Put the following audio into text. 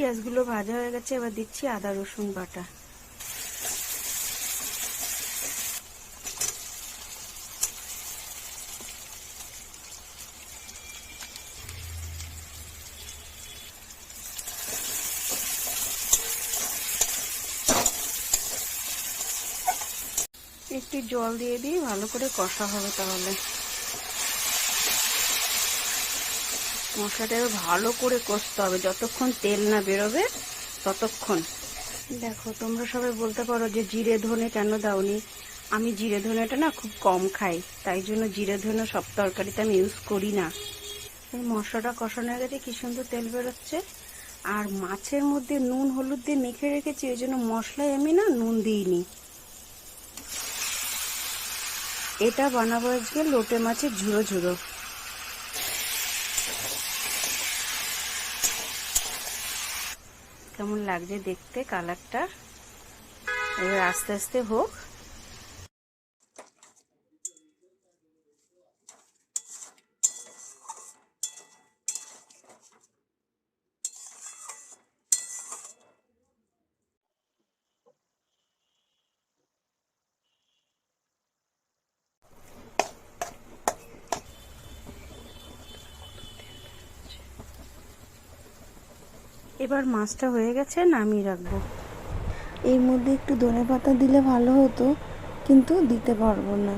পেঁয়াজগুলো ভাজা হয়ে গেছে, এবার দিচ্ছি আদা রসুন বাটা। একটু জল দিয়ে দিয়ে ভালো করে কষা হবে, তাহলে মশলাটা ভালো করে কষতে হবে, যতক্ষণ তেল না বেরোবে ততক্ষণ। দেখো, তোমরা সবাই বলতে পারো যে জিরে ধনে কেন দাওনি। আমি জিরে ধনেটা না খুব কম খাই, তাই জন্য জিরে ধনে সব তরকারিতে আমি ইউজ করি না। এই মশলাটা কষানো হয়ে গেছে, কি সুন্দর তেল বেরোচ্ছে। আর মাছের মধ্যে নুন হলুদ দিয়ে মেখে রেখেছি, ওই জন্য মশলায় আমি না নুন দিইনি। এটা বানাবো আজকে লোটে মাছের ঝুড়ো ঝুড়ো। কেমন লাগছে দেখতে কালারটা, এবার আস্তে আস্তে হোক। এবার মাছটা হয়ে গেছে, নামিয়ে রাখবো। এর মধ্যে একটু ধনেপাতা দিলে ভালো হতো, কিন্তু দিতে পারবো না।